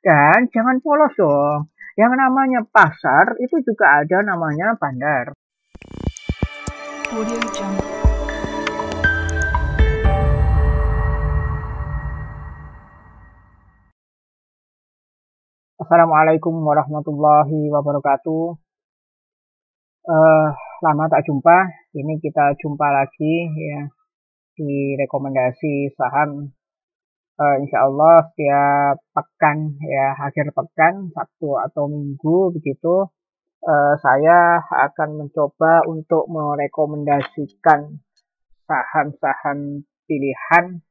Dan jangan polos dong. Yang namanya pasar itu juga ada namanya bandar. Audio Jungle. Assalamualaikum warahmatullahi wabarakatuh. Lama tak jumpa. Ini kita jumpa lagi ya di rekomendasi saham. Insya Allah setiap pekan ya, akhir pekan Sabtu atau Minggu begitu, saya akan mencoba untuk merekomendasikan saham-saham pilihan,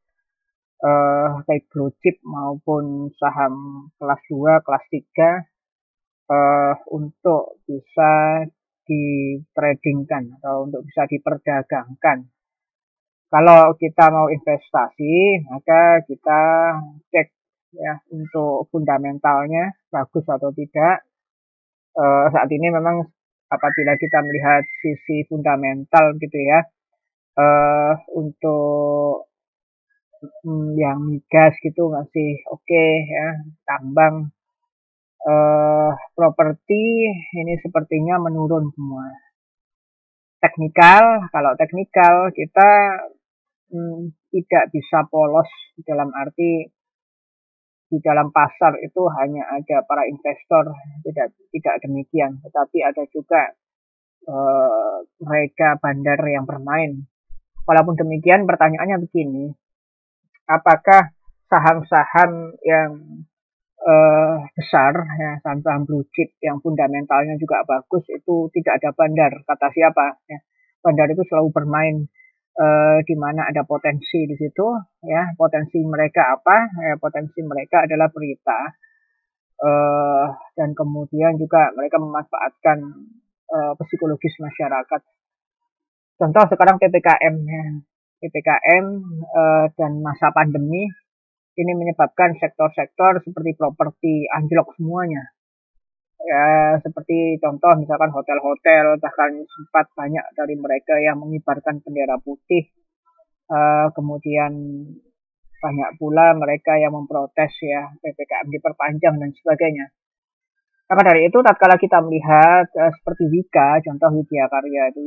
baik blue chip maupun saham kelas 2, kelas 3, untuk bisa ditradingkan atau untuk bisa diperdagangkan. Kalau kita mau investasi, maka kita cek ya untuk fundamentalnya bagus atau tidak. Saat ini memang apabila kita melihat sisi fundamental gitu ya, untuk yang migas gitu masih oke ya, tambang, properti ini sepertinya menurun semua. Teknikal, kalau teknikal kita tidak bisa polos dalam arti di dalam pasar itu hanya ada para investor, tidak demikian, tetapi ada juga mereka bandar yang bermain. Walaupun demikian, pertanyaannya begini, apakah saham-saham yang besar, ya, saham-saham blue chip yang fundamentalnya juga bagus itu tidak ada bandar? Kata siapa? Ya, bandar itu selalu bermain di mana ada potensi di situ, ya. Potensi mereka apa? Ya, potensi mereka adalah berita, dan kemudian juga mereka memanfaatkan psikologis masyarakat. Contoh sekarang PPKM, ya. PPKM dan masa pandemi ini menyebabkan sektor-sektor seperti properti anjlok semuanya. Ya, seperti contoh misalkan hotel-hotel, bahkan sempat banyak dari mereka yang mengibarkan bendera putih. Kemudian banyak pula mereka yang memprotes ya PPKM diperpanjang dan sebagainya. Maka dari itu, tatkala kita melihat seperti Wika, contoh Widya Karya itu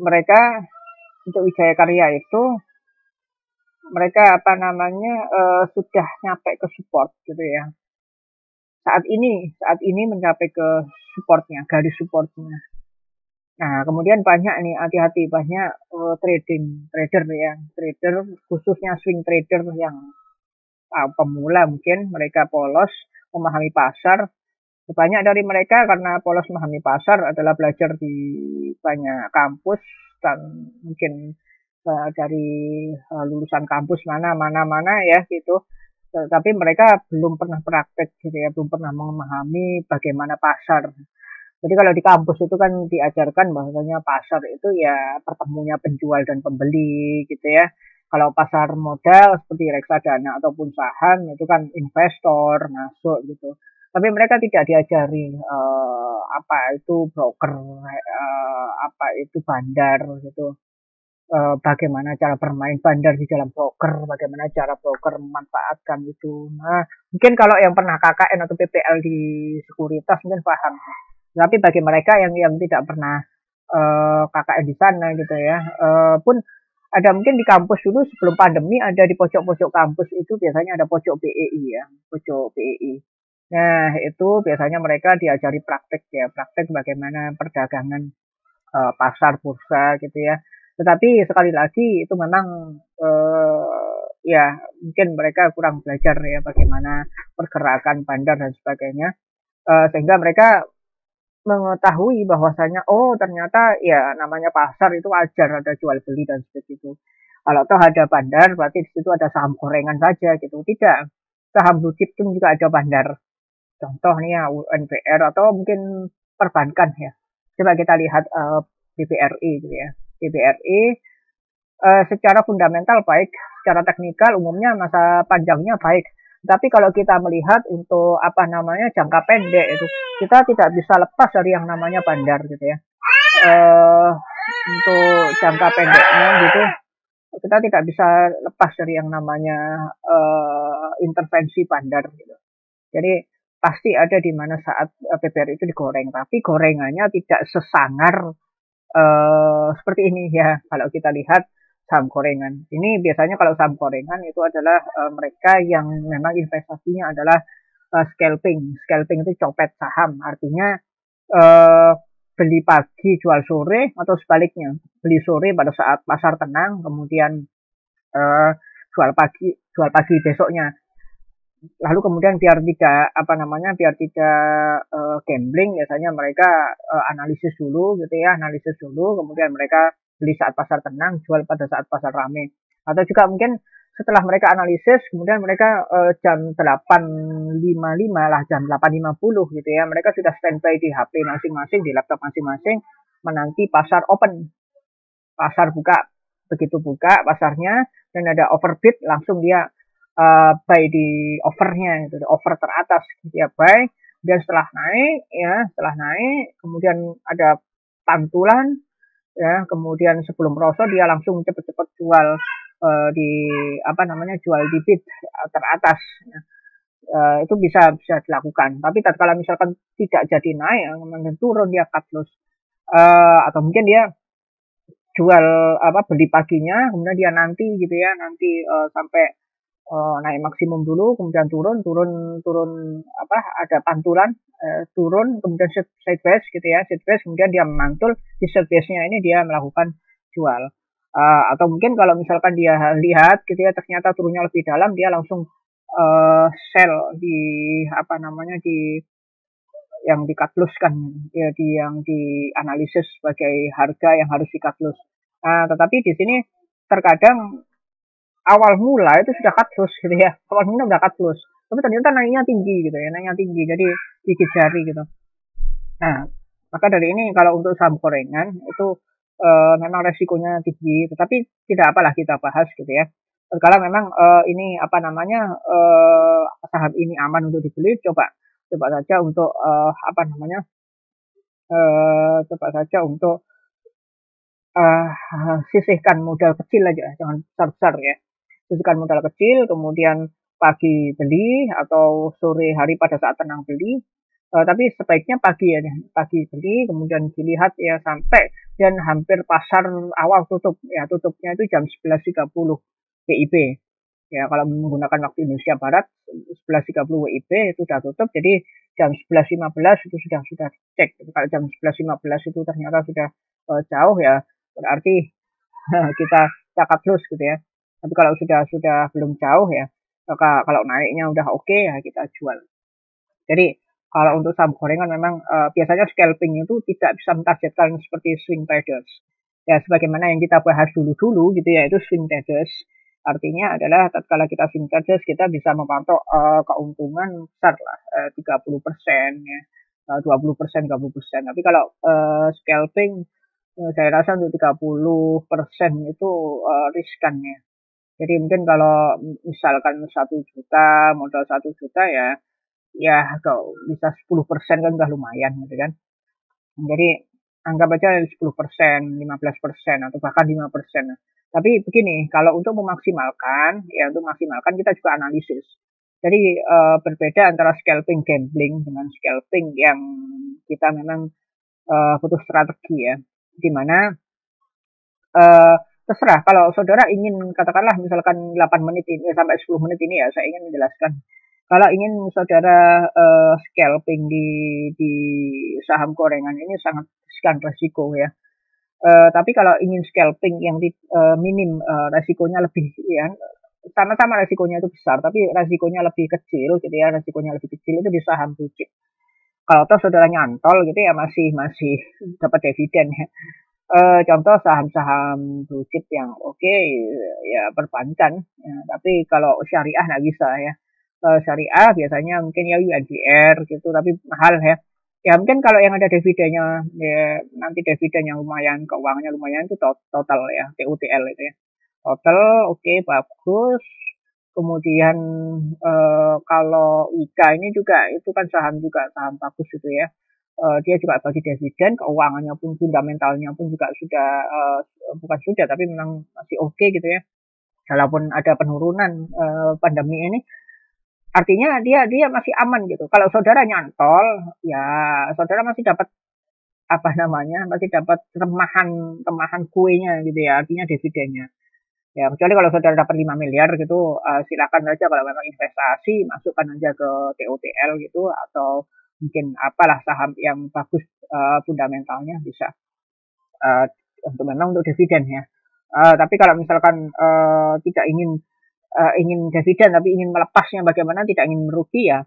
mereka untuk Wijaya Karya itu mereka sudah nyampe ke support gitu ya. Saat ini mencapai ke supportnya, garis supportnya. Nah, kemudian banyak nih, hati-hati, banyak trader khususnya swing trader yang pemula, mungkin mereka polos memahami pasar. Banyak dari mereka karena polos memahami pasar adalah belajar di banyak kampus dan mungkin dari lulusan kampus mana ya gitu. Tapi mereka belum pernah praktek gitu ya, belum pernah memahami bagaimana pasar. Jadi kalau di kampus itu kan diajarkan bahwasanya pasar itu ya pertemunya penjual dan pembeli gitu ya. Kalau pasar modal seperti reksadana ataupun saham itu kan investor masuk gitu. Tapi mereka tidak diajari apa itu broker, apa itu bandar gitu. Bagaimana cara bermain bandar di dalam broker, bagaimana cara broker memanfaatkan itu. Nah, mungkin kalau yang pernah KKN atau PPL di sekuritas mungkin paham. Tapi bagi mereka yang tidak pernah KKN di sana gitu ya, pun ada mungkin di kampus dulu sebelum pandemi ada di pojok-pojok kampus itu biasanya ada pojok BEI ya, pojok BEI. Nah, itu biasanya mereka diajari praktek ya, praktek bagaimana perdagangan pasar bursa gitu ya. Tetapi sekali lagi itu memang ya mungkin mereka kurang belajar ya bagaimana pergerakan bandar dan sebagainya, sehingga mereka mengetahui bahwasanya oh ternyata ya namanya pasar itu wajar ada jual beli dan seperti itu. Kalau toh ada bandar berarti di situ ada saham gorengan saja gitu. Tidak. Saham blue chip pun juga ada bandar. Contoh nih ya UNBR atau mungkin perbankan ya. Coba kita lihat BBRI gitu ya. BBRI secara fundamental baik, secara teknikal umumnya masa panjangnya baik. Tapi kalau kita melihat untuk jangka pendek itu kita tidak bisa lepas dari yang namanya bandar gitu ya. Untuk jangka pendeknya gitu kita tidak bisa lepas dari yang namanya intervensi bandar gitu. Jadi pasti ada di mana saat PBR itu digoreng, tapi gorengannya tidak sesangar seperti ini ya. Kalau kita lihat saham gorengan, ini biasanya kalau saham gorengan itu adalah mereka yang memang investasinya adalah scalping. Scalping itu copet saham, artinya uh, beli pagi jual sore atau sebaliknya, beli sore pada saat pasar tenang, kemudian uh, jual pagi besoknya. Lalu kemudian biar tidak apa namanya, biar tidak gambling, biasanya mereka analisis dulu gitu ya, analisis dulu, kemudian mereka beli saat pasar tenang, jual pada saat pasar rame. Atau juga mungkin setelah mereka analisis, kemudian mereka jam 8.55 lah, jam 8.50 gitu ya, mereka sudah standby di HP masing-masing, di laptop masing-masing, menanti pasar open, pasar buka. Begitu buka pasarnya dan ada overbid, langsung dia buy di overnya, itu over teratas dia buy. Dan setelah naik kemudian ada pantulan ya, kemudian sebelum merosot dia langsung cepet-cepet jual di apa namanya, jual di bid teratas ya. Itu bisa bisa dilakukan, tapi kalau misalkan tidak jadi naik, kemudian turun dia cut loss, atau mungkin dia jual apa, beli paginya, kemudian dia nanti gitu ya, nanti sampai naik maksimum dulu, kemudian turun, turun, turun apa, ada pantulan, turun, kemudian sideways gitu ya, sideways, kemudian dia memantul di sidewaysnya ini dia melakukan jual. Atau mungkin kalau misalkan dia lihat gitu ya, ternyata turunnya lebih dalam, dia langsung sell di apa namanya, di yang di cut loss kan ya, di yang dianalisis sebagai harga yang harus di cut loss. Tetapi di sini terkadang awal mula itu sudah cut loss gitu ya, awal mula udah cut loss, tapi ternyata naiknya tinggi gitu ya, naiknya tinggi, jadi gigit jari gitu. Nah, maka dari ini kalau untuk saham gorengan itu memang resikonya tinggi, tetapi tidak apalah kita bahas gitu ya. Kalau memang ini apa namanya, saham ini aman untuk dibeli, coba coba saja untuk apa namanya, coba saja untuk sisihkan modal kecil aja, jangan besar-besar ya. Sisihkan modal kecil, kemudian pagi beli atau sore hari pada saat tenang beli. Tapi sebaiknya pagi ya, pagi beli, kemudian dilihat ya sampai dan hampir pasar awal tutup ya, tutupnya itu jam 11.30 WIB. Ya, kalau menggunakan waktu Indonesia Barat 11.30 WIB itu sudah tutup, jadi jam 11.15 itu sudah cek. Kalau jam 11.15 itu ternyata sudah jauh ya, berarti kita cut loss gitu ya. Tapi kalau sudah belum jauh ya, maka kalau naiknya udah oke ya kita jual. Jadi kalau untuk saham gorengan memang biasanya scalping itu tidak bisa mentargetkan seperti swing traders. Ya sebagaimana yang kita bahas dulu-dulu gitu ya, itu swing traders. Artinya adalah tatkala kita swing traders kita bisa memantau keuntungan besar lah, 30% ya, 20%, 30%. Tapi kalau scalping saya rasa untuk 30% itu riskan ya. Jadi mungkin kalau misalkan 1 juta, modal 1 juta ya, ya kalau bisa 10% kan udah lumayan gitu kan. Jadi anggap aja 10%, 15% atau bahkan 5%. Tapi begini, kalau untuk memaksimalkan, ya untuk memaksimalkan kita juga analisis. Jadi berbeda antara scalping gambling dengan scalping yang kita memang butuh strategi ya. Di mana terserah kalau saudara ingin katakanlah misalkan 8 menit ini sampai 10 menit ini ya saya ingin menjelaskan. Kalau ingin saudara scalping di saham gorengan ini sangat riskan resiko ya. Tapi kalau ingin scalping yang minim resikonya lebih ya, sama-sama resikonya itu besar tapi resikonya lebih kecil gitu ya, resikonya lebih kecil itu di saham blue chip. Kalau toh saudara nyantol gitu ya masih masih dapat dividen ya. Contoh saham-saham blue chip yang oke ya perbankan ya, tapi kalau syariah nggak bisa ya. Syariah biasanya mungkin ya UNDR gitu, tapi mahal ya. Ya mungkin kalau yang ada dividennya ya, nanti dividen yang lumayan, keuangannya lumayan itu total ya, TUTL itu ya. Total oke, bagus. Kemudian kalau IKA ini juga itu kan saham juga, saham bagus itu ya. dia juga bagi dividen, keuangannya pun fundamentalnya pun juga sudah bukan sudah tapi memang masih oke gitu ya. Walaupun ada penurunan pandemi ini, artinya dia masih aman gitu. Kalau saudara nyantol, ya saudara masih dapat apa namanya, masih dapat remahan kuenya gitu ya, artinya dividennya. Ya, kecuali kalau saudara dapat 5 miliar gitu, silakan saja kalau memang investasi, masukkan aja ke TOTL gitu, atau mungkin apalah saham yang bagus fundamentalnya bisa uh, untuk memang untuk dividen ya. Tapi kalau misalkan tidak ingin dividen tapi ingin melepasnya bagaimana, tidak ingin merugi ya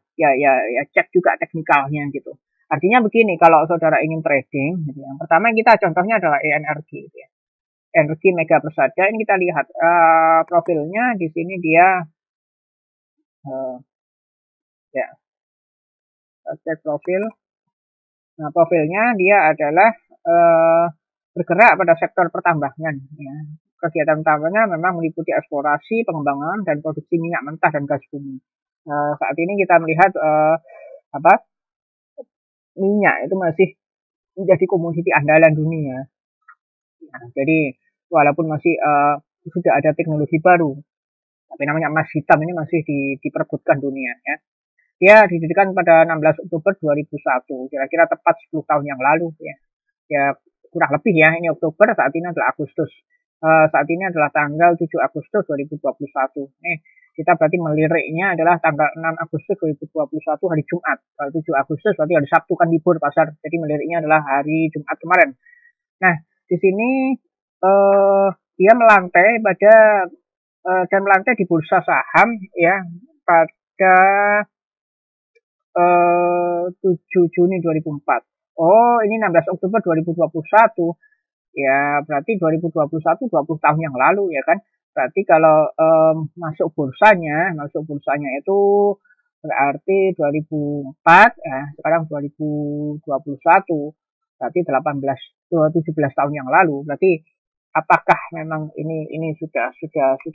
cek juga teknikalnya gitu. Artinya begini, kalau saudara ingin trading, gitu, yang pertama kita contohnya adalah ENRG gitu ya. Energi Mega Persada ini kita lihat profilnya di sini dia ya cek profil. Nah, profilnya dia adalah bergerak pada sektor pertambangan ya. Kegiatan utamanya memang meliputi eksplorasi, pengembangan dan produksi minyak mentah dan gas bumi. Saat ini kita melihat minyak itu masih menjadi komoditi andalan dunia. Nah, jadi walaupun masih sudah ada teknologi baru, tapi namanya emas hitam ini masih diperebutkan dunia ya. Dia didirikan pada 16 Oktober 2001, kira-kira tepat 10 tahun yang lalu ya. Ya kurang lebih ya, ini Oktober, saat ini adalah Agustus. Saat ini adalah tanggal 7 Agustus 2021. Kita berarti meliriknya adalah tanggal 6 Agustus 2021 hari Jumat. Kalau 7 Agustus berarti hari Sabtu kan libur pasar. Jadi meliriknya adalah hari Jumat kemarin. Nah, di sini dia melantai dan melantai di bursa saham ya pada 7 Juni 2004. Oh, ini 16 Oktober 2021. Ya, berarti 2021 20 tahun yang lalu ya kan. Berarti kalau masuk bursanya itu berarti 2004 ya, sekarang 2021. Berarti 17 tahun yang lalu. Berarti apakah memang ini sudah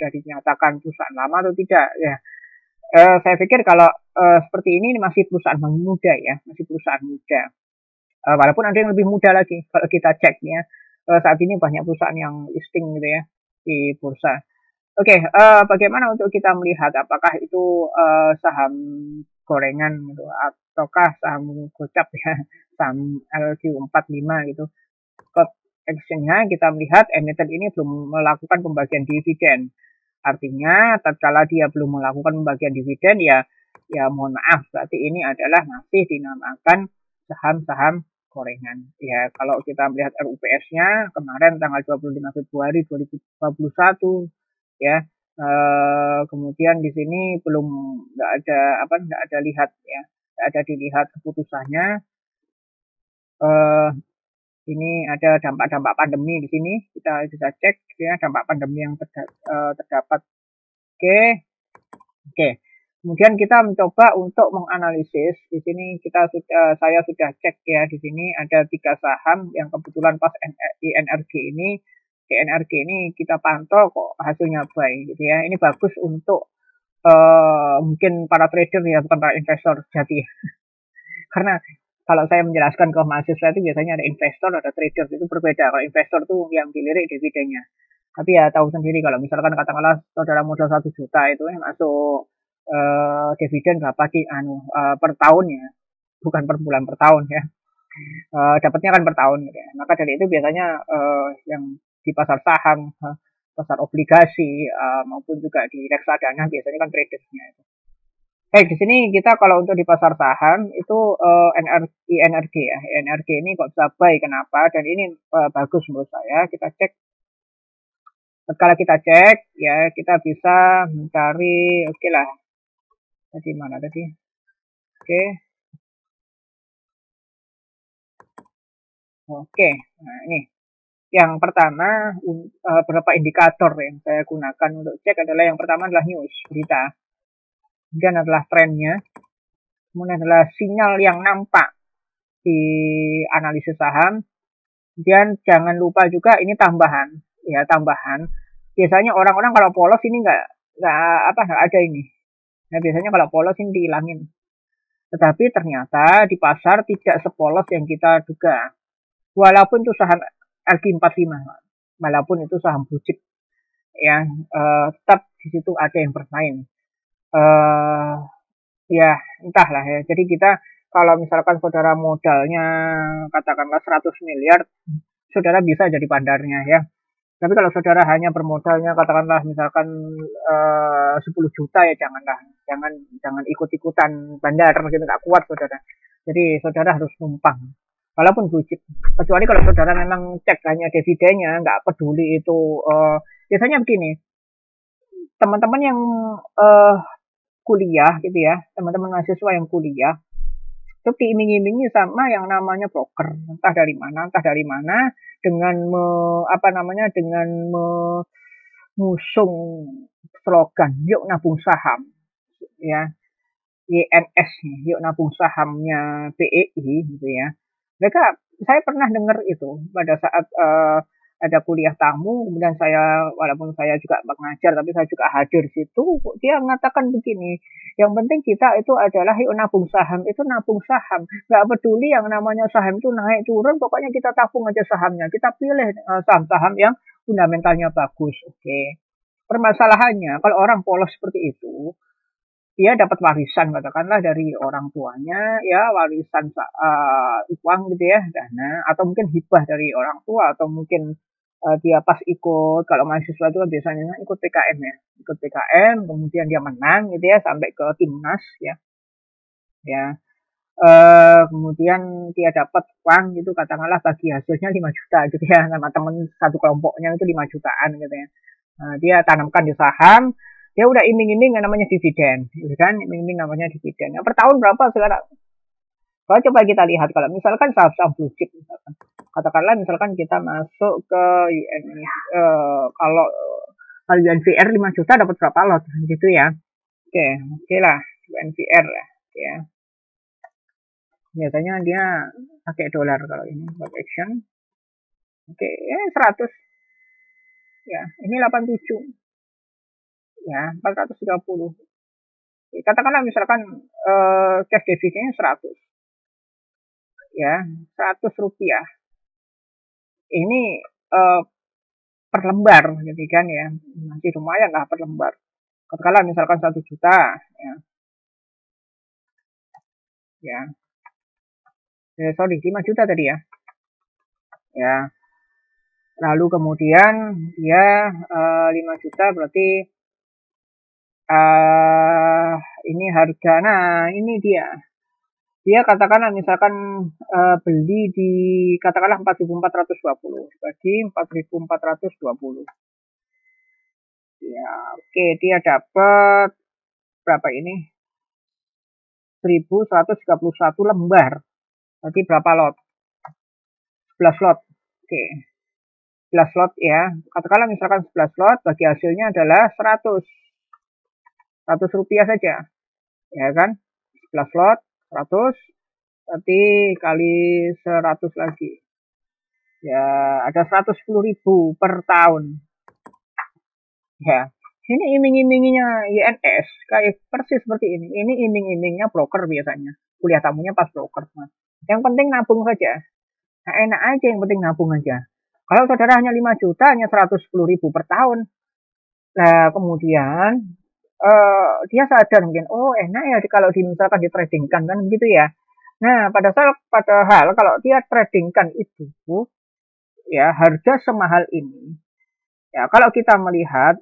dinyatakan perusahaan lama atau tidak ya? Saya pikir kalau seperti ini masih perusahaan muda ya, masih perusahaan muda. Walaupun ada yang lebih muda lagi kalau kita cek ya. Saat ini banyak perusahaan yang listing gitu ya di bursa. Oke, bagaimana untuk kita melihat apakah itu saham gorengan gitu ataukah saham gocap ya, saham LQ45 gitu. Code action-nya kita melihat emiten ini belum melakukan pembagian dividen. Artinya tatkala dia belum melakukan pembagian dividen ya mohon maaf, berarti ini adalah masih dinamakan saham-saham gorengan. Ya, kalau kita melihat RUPS-nya kemarin tanggal 25 Februari 2021 ya. Kemudian di sini belum nggak ada lihat ya. Nggak ada dilihat keputusannya. Ini ada dampak-dampak pandemi di sini. Kita bisa cek ya dampak pandemi yang terdapat. Oke. Kemudian kita mencoba untuk menganalisis. Di sini saya sudah cek ya, di sini ada 3 saham yang kebetulan pas ENRG ini kita pantau kok hasilnya baik gitu ya. Ini bagus untuk mungkin para trader ya, bukan para investor jadi. Karena kalau saya menjelaskan ke mahasiswa itu biasanya ada investor, ada trader, itu berbeda. Kalau investor tuh yang dilirik dividennya. Tapi ya tahu sendiri kalau misalkan katakanlah saudara modal 1 juta itu masuk dividen berapa sih per tahun ya, bukan per bulan, per tahun ya. Dapatnya kan per tahun gitu ya. Maka dari itu biasanya yang di pasar saham, pasar obligasi maupun juga di reksadana biasanya kan tradersnya itu. Di sini kita kalau untuk di pasar saham itu ENRG ya. ENRG ini kok bisa buy, kenapa? Dan ini bagus menurut saya. Kita cek. Kalau kita cek ya kita bisa mencari oke lah. Tadi mana tadi? Oke. Oke. Nah, ini. Yang pertama beberapa indikator yang saya gunakan untuk cek adalah yang pertama adalah news, berita. Kemudian adalah trennya. Kemudian adalah sinyal yang nampak di analisis saham. Dan jangan lupa juga ini tambahan. Biasanya orang-orang kalau polos ini nggak ada ini. Nah, biasanya kalau polos ini dihilangin. Tetapi ternyata di pasar tidak sepolos yang kita duga. Walaupun itu saham LQ45, walaupun itu saham blue chip, ya tetap di situ ada yang bermain. Ya entahlah ya. Jadi kita kalau misalkan saudara modalnya katakanlah 100 miliar, saudara bisa jadi bandarnya ya. Tapi kalau saudara hanya bermodalnya katakanlah misalkan 10 juta ya jangan ikut-ikutan bandar gitu, nggak kuat saudara. Jadi saudara harus numpang. Walaupun blue chip. Kecuali kalau saudara memang cek hanya dividennya, nggak peduli itu. Biasanya begini, teman-teman yang kuliah gitu ya, teman-teman mahasiswa yang kuliah, itu diiming-imingi sama yang namanya broker, entah dari mana, dengan dengan mengusung slogan yuk nabung saham, ya, YNS, yuk nabung sahamnya BEI gitu ya. Saya pernah dengar itu pada saat ada kuliah tamu, kemudian walaupun saya juga mengajar, tapi saya juga hadir di situ, dia mengatakan begini, yang penting kita itu adalah yuk nabung saham, itu nabung saham, nggak peduli yang namanya saham itu naik turun, pokoknya kita tabung aja sahamnya, kita pilih saham-saham yang fundamentalnya bagus. Oke. Permasalahannya, kalau orang polos seperti itu, dia dapat warisan katakanlah dari orang tuanya, ya warisan uang gitu ya, dana, atau mungkin hibah dari orang tua, atau mungkin dia pas ikut, kalau mahasiswa itu biasanya ikut PKM ya, ikut PKM, kemudian dia menang gitu ya sampai ke timnas ya, kemudian dia dapat uang gitu, katakanlah bagi hasilnya 5 juta gitu ya, sama teman satu kelompoknya itu 5 jutaan gitu ya. Dia tanamkan di saham, dia udah iming-iming yang namanya dividen, gitu kan? Iming-iming namanya dividen. Yang per tahun berapa sekarang? Kalau coba kita lihat, kalau misalkan saham-saham blue chip, katakanlah misalkan kita masuk ke kalau UNVR 5 juta dapat berapa lot, gitu ya? Oke lah, UNVR lah, ya. Biasanya dia pakai dolar kalau ini buat action. Oke, ya 100. Ya, ini 87. Ya, 430. Katakanlah misalkan cash deficitnya 100. Ya, 100 rupiah. Ini per lembar gitu kan ya. Masih lumayan lah per lembar. Katakanlah misalkan 1 juta ya. Ya. Sorry, 5 juta tadi ya. Ya. Lalu kemudian dia 5 juta berarti ini harga. Nah, ini dia katakanlah misalkan beli di katakanlah 4.420 bagi 4.420. Ya, oke, dia dapat berapa ini? 1.131 lembar. Berarti berapa lot? 11 lot. Oke. 11 lot ya. Katakanlah misalkan 11 lot bagi hasilnya adalah 100 rupiah saja. Ya kan? 11 lot 100 berarti kali 100 lagi. Ya, ada 110.000 per tahun. Ya. Ini iming-imingnya YNS kayak persis seperti ini. Ini iming-imingnya broker biasanya. Kuliah tamunya pas broker. Yang penting nabung saja. Nah, enak aja, yang penting nabung aja. Kalau saudara hanya 5 juta, hanya 110.000 per tahun. Nah, kemudian dia sadar mungkin, oh enak ya kalau misalkan ditradingkan kan begitu ya. Nah, padahal kalau dia tradingkan itu, ya harga semahal ini, ya kalau kita melihat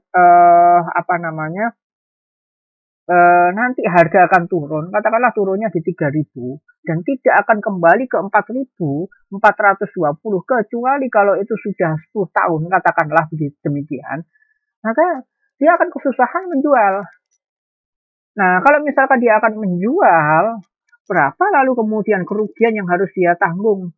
nanti harga akan turun, katakanlah turunnya di 3.000 dan tidak akan kembali ke 4.420 kecuali kalau itu sudah 10 tahun, katakanlah begitu demikian, maka dia akan kesusahan menjual. Nah, kalau misalkan dia akan menjual, berapa lalu kemudian kerugian yang harus dia tanggung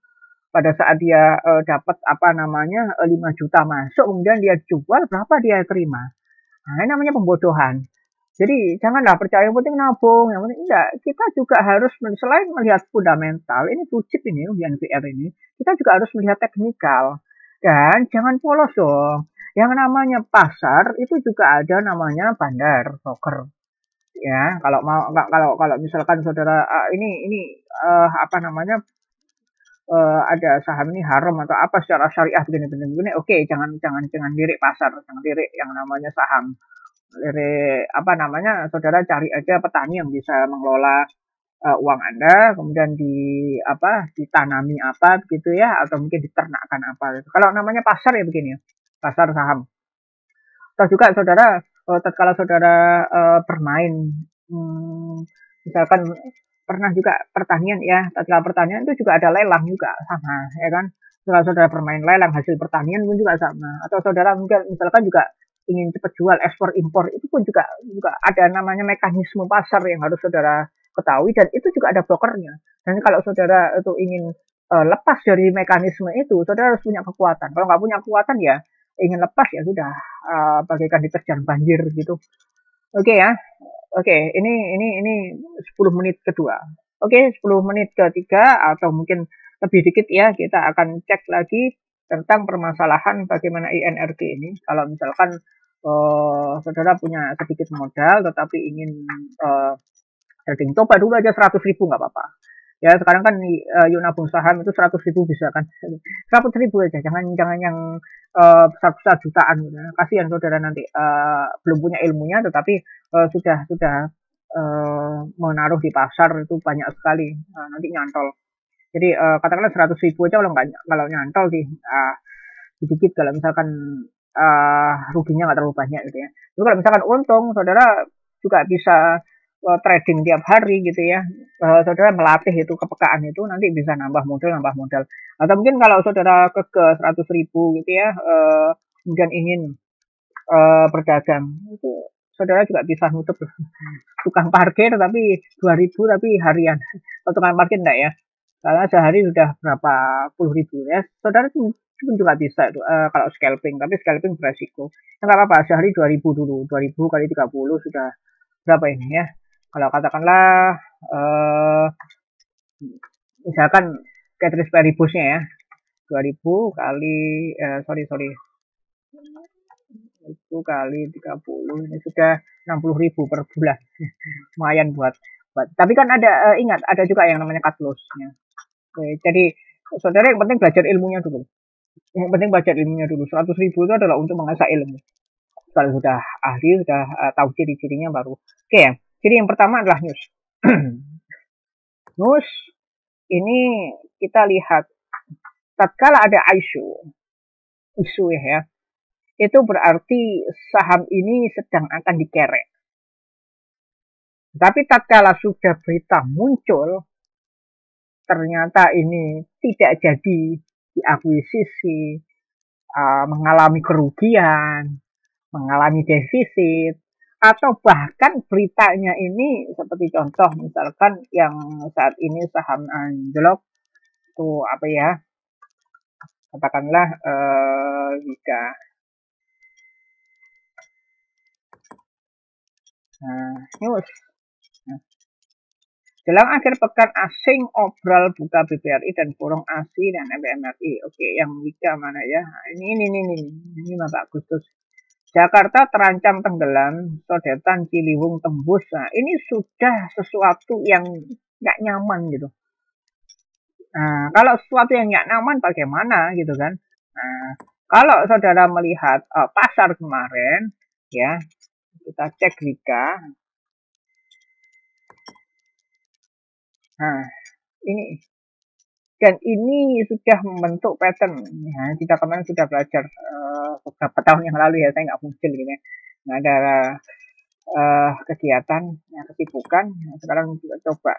pada saat dia dapat 5 juta masuk, kemudian dia jual, berapa dia terima? Nah, ini namanya pembodohan. Jadi janganlah percaya yang penting nabung, yang penting enggak. Kita juga harus selain melihat fundamental, ini blue chip ini, UNVR ini, kita juga harus melihat teknikal. Dan jangan polos dong. Yang namanya pasar itu juga ada namanya bandar, broker. Ya, kalau misalkan saudara apa namanya ada saham ini haram atau apa secara syariah begini, oke, jangan lirik pasar, jangan lirik yang namanya saham, lirik apa namanya, saudara cari aja petani yang bisa mengelola uang Anda, kemudian ditanami apa gitu ya, atau mungkin diternakkan apa gitu. Kalau namanya pasar ya begini ya, pasar saham. Atau juga saudara, tatkala saudara bermain, misalkan pernah juga pertanian ya, tatkala pertanian itu juga ada lelang juga sama, ya kan? Kalau saudara bermain lelang hasil pertanian pun juga sama. Atau saudara mungkin misalkan juga ingin cepat jual ekspor impor itu pun juga ada namanya mekanisme pasar yang harus saudara ketahui dan itu juga ada brokernya. Dan kalau saudara itu ingin lepas dari mekanisme itu, saudara harus punya kekuatan. Kalau nggak punya kekuatan ya ingin lepas ya sudah bagaikan diterjang banjir gitu. Oke ya. Oke, ini 10 menit kedua. Oke, 10 menit ketiga atau mungkin lebih dikit ya, kita akan cek lagi tentang permasalahan bagaimana INRT ini. Kalau misalkan saudara punya sedikit modal tetapi ingin trading, coba dulu aja 100.000 nggak apa-apa. Ya sekarang kan yuk nabung saham itu 100.000 bisa kan, 100.000 aja, jangan yang besar-besar jutaan gitu. Kasihan saudara nanti belum punya ilmunya tetapi sudah menaruh di pasar itu banyak sekali, nanti nyantol. Jadi katakanlah 100.000 aja, kalau nyantol sih sedikit, kalau misalkan ruginya nggak terlalu banyak gitu ya. Tapi kalau misalkan untung, saudara juga bisa trading tiap hari gitu ya. Saudara melatih itu kepekaan itu, nanti bisa nambah modal. Atau mungkin kalau saudara ke 100.000 gitu ya, kemudian ingin berdagang, itu saudara juga bisa nutup tukang parkir tapi 2.000 tapi harian. Kalau tukang parkir enggak ya, karena sehari sudah berapa puluh ribu ya. Saudara pun juga bisa itu kalau scalping, tapi scalping beresiko. Enggak apa-apa, sehari 2.000 dulu, 2.000 kali 30 sudah berapa ini ya. Kalau katakanlah misalkan Tetris Paribusnya ya, 2.000 kali sorry itu kali 30 ini sudah 60.000 per bulan. Lumayan buat tapi kan ada ingat ada juga yang namanya cut loss-nya. Oke, jadi saudara yang penting belajar ilmunya dulu. Yang penting belajar ilmunya dulu. 100.000 itu adalah untuk mengasah ilmu. Kalau sudah ahli, sudah tahu ciri-cirinya baru. Oke ya. Jadi yang pertama adalah news. News ini kita lihat tatkala ada isu ya, itu berarti saham ini sedang akan dikerek. Tapi tatkala sudah berita muncul, ternyata ini tidak jadi diakuisisi, mengalami kerugian, mengalami defisit, atau bahkan beritanya ini seperti contoh misalkan yang saat ini saham anjlok itu apa ya, katakanlah jika news. Jelang akhir pekan asing obrol buka BBRI dan burung ASI dan MPMRI. Oke, yang Wika mana ya? Ini 5 Agustus. Jakarta terancam tenggelam, sodetan Ciliwung tembus. Nah, ini sudah sesuatu yang nggak nyaman gitu. Nah, kalau sesuatu yang nggak nyaman bagaimana gitu kan? Nah, kalau saudara melihat pasar kemarin, ya kita cek Wika. Nah, ini dan ini sudah membentuk pattern. Ya, kita kemarin sudah belajar beberapa tahun yang lalu ya, saya nggak muncul gitu ya. Nah, ada kegiatan, kesibukan. Nah, sekarang kita coba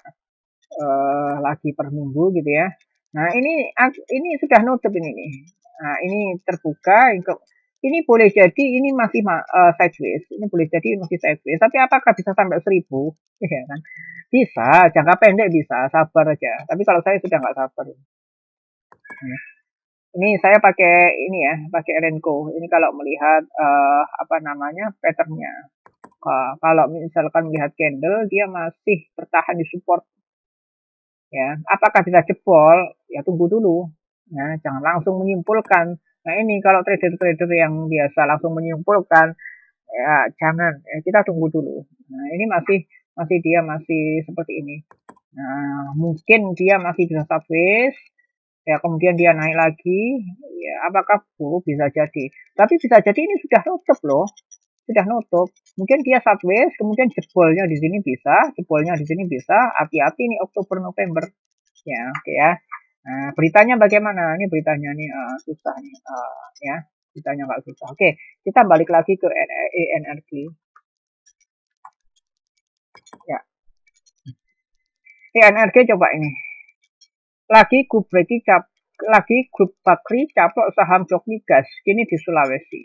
lagi per minggu gitu ya. Nah, ini sudah nutup ini nih. Nah, ini terbuka. Ini boleh jadi ini masih sideways. Ini boleh jadi masih sideways. Tapi apakah bisa sampai 1.000? Ya kan? Bisa, jangka pendek bisa, sabar aja. Tapi kalau saya sudah nggak sabar. Ini saya pakai ini ya, pakai Renko. Ini kalau melihat apa namanya patternnya. Kalau misalkan melihat candle, dia masih bertahan di support. Ya, apakah bisa jebol? Ya tunggu dulu. Ya, jangan langsung menyimpulkan. Nah ini kalau trader-trader yang biasa langsung menyimpulkan, Ya, jangan. Kita tunggu dulu. Nah, ini masih dia masih seperti ini. Nah, mungkin dia masih bisa sideways, ya kemudian dia naik lagi, ya apakah buruk bisa jadi. Tapi bisa jadi ini sudah nutup loh, sudah nutup. Mungkin dia sideways, kemudian jebolnya di sini bisa, jebolnya di sini bisa. Hati-hati nih Oktober November. Ya, oke ya. Nah, beritanya bagaimana? Ini beritanya nih susah nih, ya. Beritanya nggak susah. Oke, kita balik lagi ke ENRG. Ya, ENRG coba ini. Lagi grup Bakri caplok saham Jok Migas, kini di Sulawesi.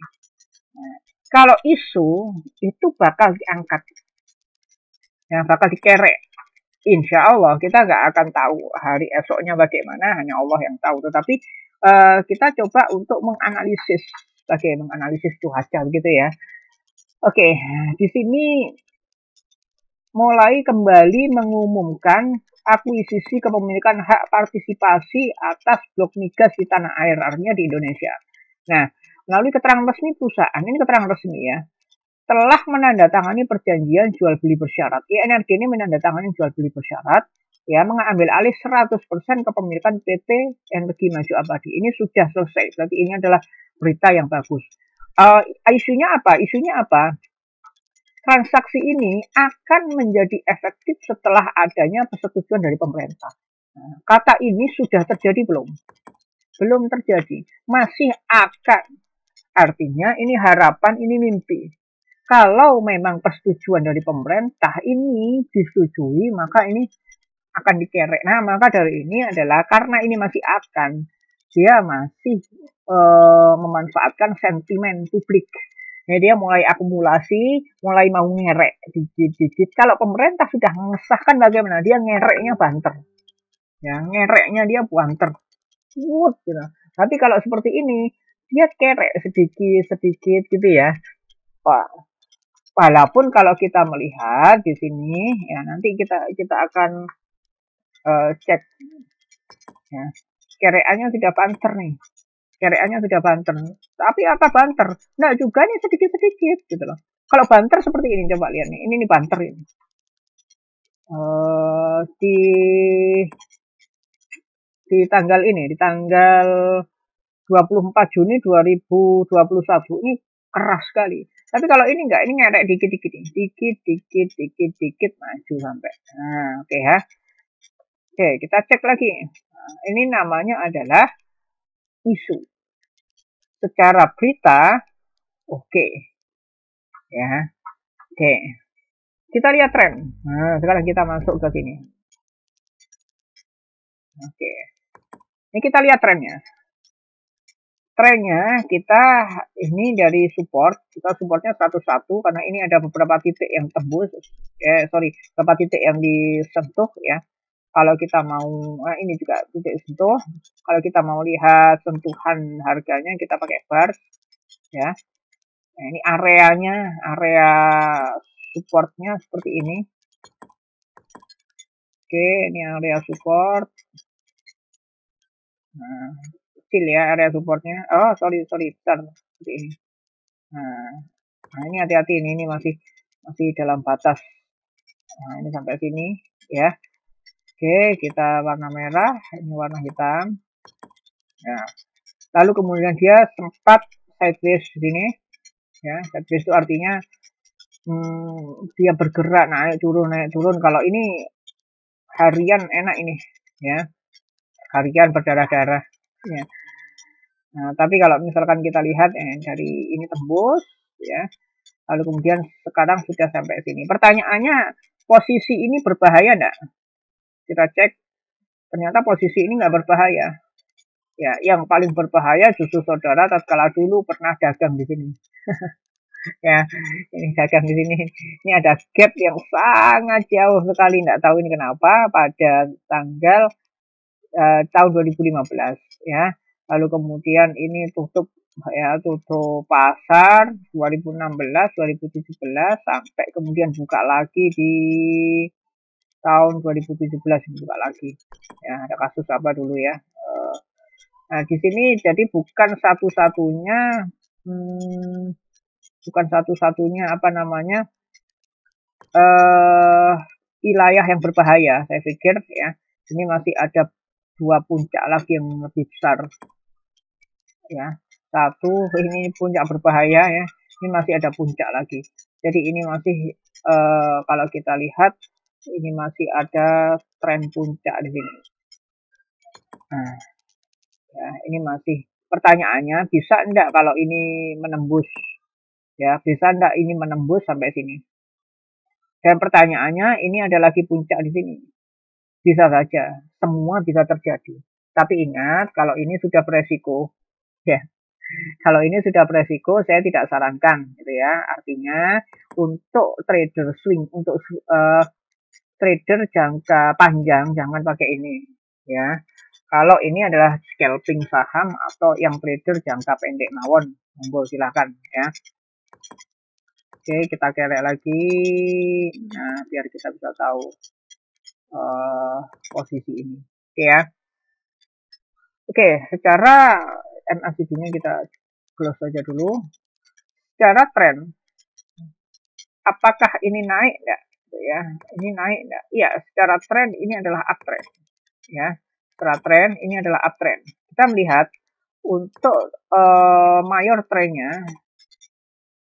Nah, kalau isu itu bakal diangkat, yang bakal dikerek. Insya Allah kita nggak akan tahu hari esoknya bagaimana, hanya Allah yang tahu. Tetapi kita coba untuk menganalisis, menganalisis cuaca begitu ya. Oke, di sini mulai kembali mengumumkan akuisisi kepemilikan hak partisipasi atas blok migas di tanah air, artinya di Indonesia. Nah, melalui keterangan resmi perusahaan, ini keterangan resmi ya, telah menandatangani perjanjian jual beli bersyarat. ENRG ini menandatangani jual beli bersyarat, ya, mengambil alih 100% kepemilikan PT Energi Maju Abadi. Ini sudah selesai, berarti ini adalah berita yang bagus. Isunya apa? Transaksi ini akan menjadi efektif setelah adanya persetujuan dari pemerintah. Nah, kata ini sudah terjadi belum? Belum terjadi. Masih akan. Artinya ini harapan, ini mimpi. Kalau memang persetujuan dari pemerintah ini disetujui, maka ini akan dikerek. Nah, maka dari ini adalah karena ini masih akan, dia masih memanfaatkan sentimen publik. Ya, dia mulai akumulasi, mulai mau ngerek dikit-dikit. Kalau pemerintah sudah mengesahkan bagaimana, dia ngereknya banter. Ya, ngereknya dia banter. Gitu. Tapi kalau seperti ini, dia kerek sedikit-sedikit gitu ya. Walaupun kalau kita melihat di sini, ya nanti kita akan cek. Ya, kerekannya sudah banter nih. Kerekannya sudah banter. Tapi apa banter? Nah juga nih sedikit-sedikit gitu loh. Kalau banter seperti ini, coba lihat nih. Ini banter ini. Di tanggal ini, di tanggal 24 Juni 2021 ini keras sekali. Tapi kalau ini enggak, ini ngerek dikit-dikit nih. Dikit maju sampai. Nah, oke ya. Oke, kita cek lagi. Nah, ini namanya adalah isu. Secara berita, oke. Ya, oke. Kita lihat tren. Nah, sekarang kita masuk ke sini. Oke. Ini kita lihat trennya. Trennya kita ini dari support, kita supportnya 101 karena ini ada beberapa titik yang tembus, beberapa titik yang disentuh ya. Kalau kita mau, ini juga titik sentuh. Kalau kita mau lihat sentuhan harganya, kita pakai bar ya. Nah, ini areanya, area supportnya seperti ini. Oke, ini area support. Nah, kecil ya area supportnya. Oh, sorry, besar seperti ini. Nah, ini hati-hati ini masih dalam batas. Nah, ini sampai sini ya. Oke, kita warna merah, ini warna hitam. Nah, lalu kemudian dia sempat sideways di sini. Ya, sideways itu artinya dia bergerak naik turun. Kalau ini harian enak ini ya. Harian berdarah-darah ya. Nah, tapi kalau misalkan kita lihat dari ini tembus ya. Lalu kemudian sekarang sudah sampai sini. Pertanyaannya, posisi ini berbahaya enggak? Kita cek, ternyata posisi ini nggak berbahaya. Ya, yang paling berbahaya justru saudara tatkala dulu pernah dagang di sini. Ya, ini dagang di sini. Ini ada gap yang sangat jauh sekali, nggak tahu ini kenapa pada tanggal tahun 2015 ya. Lalu kemudian ini tutup pasar 2016, 2017 sampai kemudian buka lagi di tahun 2017 buka lagi. Ya, ada kasus apa dulu ya. Nah, di sini jadi bukan satu-satunya bukan satu-satunya wilayah yang berbahaya. Saya pikir ya, ini masih ada 2 puncak lagi yang lebih besar ya. Satu, ini puncak berbahaya ya. Ini masih ada puncak lagi. Jadi ini masih kalau kita lihat ini masih ada tren puncak di sini. Nah, ya, ini masih pertanyaannya, bisa enggak kalau ini menembus? Ya, bisa enggak ini menembus sampai sini? Dan pertanyaannya, ini ada lagi puncak di sini. Bisa saja, semua bisa terjadi. Tapi ingat, kalau ini sudah beresiko, ya, kalau ini sudah beresiko, saya tidak sarankan, gitu ya. Artinya, untuk trader swing, untuk trader jangka panjang, jangan pakai ini, ya. Kalau ini adalah scalping saham atau yang trader jangka pendek mawon, monggo silakan ya. Oke, kita kerek lagi. Nah, biar kita bisa tahu posisi ini. Oke ya. Oke, secara MACD-nya kita close saja dulu. Secara tren, apakah ini naik enggak? Ya, ini naik enggak? Iya, secara tren ini adalah uptrend. Ya, secara tren ini adalah uptrend. Kita melihat untuk mayor trennya,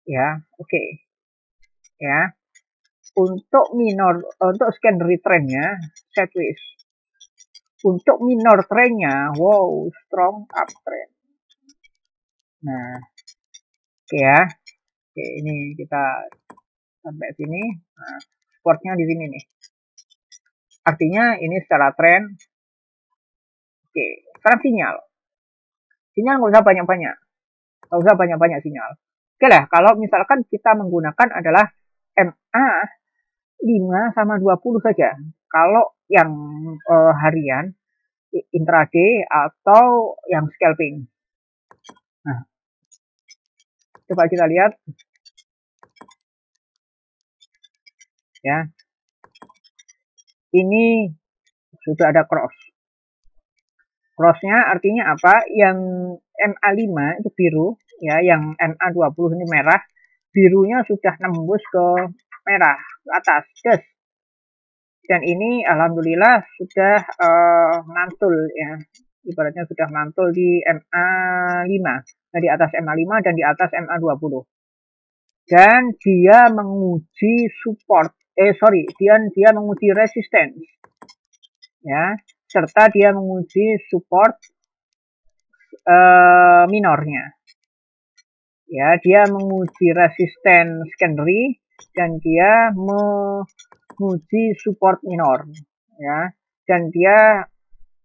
ya, oke, ya. Untuk minor, untuk secondary trennya sideways. Untuk minor trennya, wow, strong uptrend. Nah, oke ya. Oke, ini kita sampai sini. Nah, supportnya di sini nih. Artinya ini secara tren. Oke, sekarang sinyal. Sinyal nggak usah banyak-banyak. Nggak usah banyak-banyak sinyal. Oke lah, kalau misalkan kita menggunakan adalah MA 5 sama 20 saja. Kalau yang harian, intraday, atau yang scalping. Nah, coba kita lihat. Ya. Ini sudah ada cross. Crossnya artinya apa? Yang MA5 itu biru, ya, yang MA20 ini merah. Birunya sudah nembus ke merah, ke atas. Yes. Dan ini alhamdulillah sudah mantul ya. Ibaratnya sudah mantul di MA5. Nah, di atas MA5 dan di atas MA20. Dan dia menguji support. Dia menguji resistance. Ya, serta dia menguji support minornya. Ya, dia menguji resisten secondary dan dia menguji support minor, ya, dan dia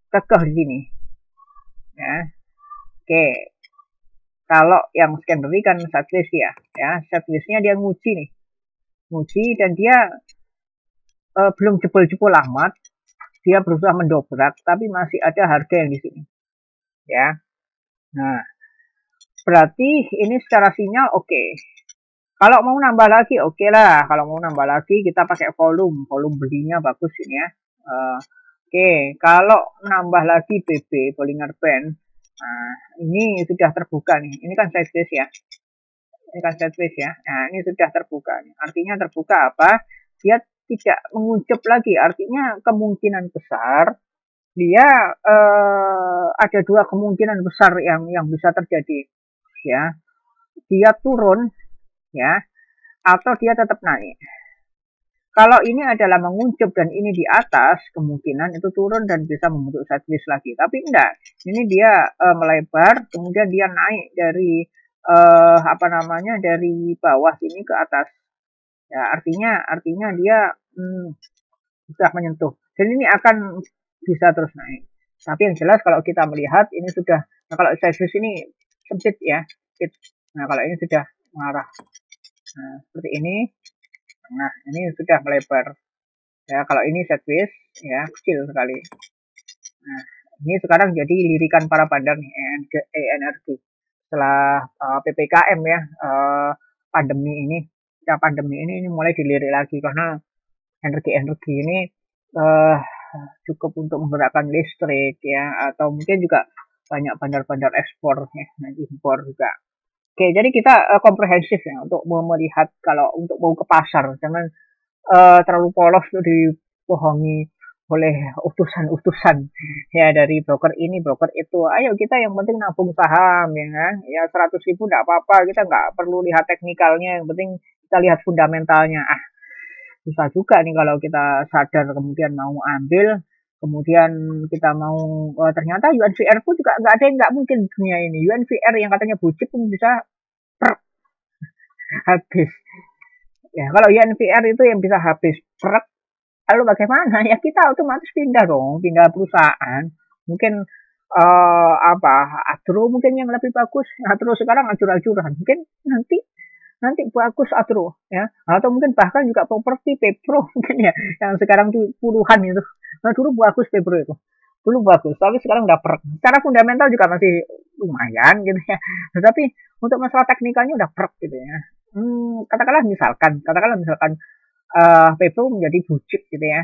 kekeh di sini, ya. Oke, kalau yang secondary kan sideways ya, sidewaysnya dia nguji nih, dan dia belum jebol-jebol amat, dia berusaha mendobrak, tapi masih ada harga yang di sini, ya. Nah, berarti ini secara sinyal oke. Kalau mau nambah lagi oke lah. Kalau mau nambah lagi kita pakai volume belinya bagus ini ya. Oke, kalau nambah lagi BB Bollinger Band, nah, ini sudah terbuka nih. Ini kan sideways ya. Ini kan sideways ya. Nah, ini sudah terbuka nih. Artinya terbuka apa? Dia tidak menguncup lagi. Artinya kemungkinan besar dia ada 2 kemungkinan besar yang bisa terjadi. Ya, dia turun ya, atau dia tetap naik. Kalau ini adalah menguncup dan ini di atas, kemungkinan itu turun dan bisa membentuk sideways lagi. Tapi enggak, ini dia melebar, kemudian dia naik dari dari bawah sini ke atas. Ya, artinya dia sudah menyentuh. Dan ini akan bisa terus naik. Tapi yang jelas kalau kita melihat ini sudah, nah kalau sideways ini sempit ya. Nah, kalau ini sudah mengarah. Nah, seperti ini. Nah, ini sudah melebar. Ya, kalau ini sideways, ya, kecil sekali. Nah, ini sekarang jadi lirikan para bandar nih, energi. Setelah PPKM ya, pandemi ini, ya pandemi ini mulai dilirik lagi karena energi ini cukup untuk menggerakkan listrik ya, atau mungkin juga banyak bandar-bandar ekspor ya, impor juga. Oke, jadi kita komprehensif ya untuk melihat kalau untuk mau ke pasar, jangan terlalu polos tuh dibohongi oleh utusan-utusan ya dari broker ini, broker itu. Ayo kita yang penting nabung saham ya kan. Ya 100.000 enggak apa-apa, kita nggak perlu lihat teknikalnya, yang penting kita lihat fundamentalnya. Ah, susah juga nih kalau kita sadar kemudian mau ambil, kemudian kita mau ternyata UNVR pun juga nggak ada yang nggak mungkin dunia ini. UNVR yang katanya bucik pun bisa habis. Ya, kalau UNVR itu yang bisa habis per. Lalu bagaimana? Ya kita otomatis pindah dong, pindah perusahaan. Mungkin apa? Adro mungkin yang lebih bagus. Adro sekarang acur-acuran. Mungkin nanti nanti bagus Adro ya. Atau mungkin bahkan juga properti Pepro mungkin ya. Yang sekarang tuh puluhan itu. Nah, dulu bagus Pepro itu. Dulu bagus, tapi sekarang udah per. Secara fundamental juga masih lumayan gitu ya. Tetapi untuk masalah teknikalnya udah per gitu ya. Katakanlah misalkan Pepro menjadi bucik gitu ya.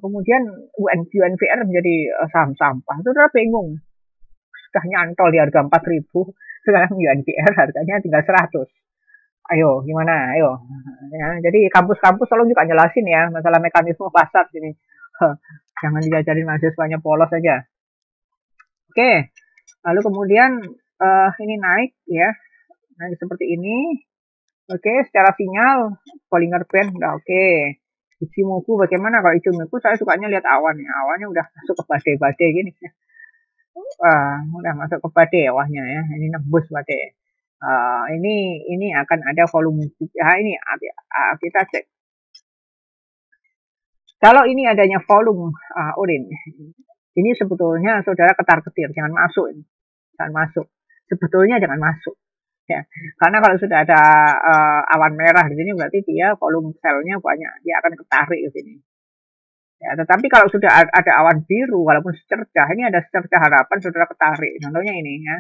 Kemudian UNVR menjadi saham sampah. Itu udah bingung. Sudah nyantol di harga 4.000, sekarang UNVR harganya tinggal 100. Ayo, gimana? Ayo. Ya, jadi kampus-kampus tolong juga jelasin ya masalah mekanisme pasar sini. Jangan diajarin mahasiswanya polos aja. Oke. Lalu kemudian ini naik ya. Naik seperti ini. Oke, secara sinyal Bollinger Band udah oke. Ichimoku bagaimana? Kalau Ichimoku saya sukanya lihat awan ya. Awannya udah masuk ke badai-badai gini. Udah masuk ke badai awalnya ya. Ini nembus badai. Ini akan ada volume. Ini kita cek. Kalau ini adanya volume urin, ini sebetulnya saudara ketar-ketir, jangan masuk ini. Jangan masuk. Sebetulnya jangan masuk. Ya, karena kalau sudah ada awan merah di sini berarti dia volume selnya banyak, dia akan ketarik ke sini. Ya, tetapi kalau sudah ada awan biru, walaupun secercah, ini ada secercah harapan saudara ketarik. Contohnya ini ya.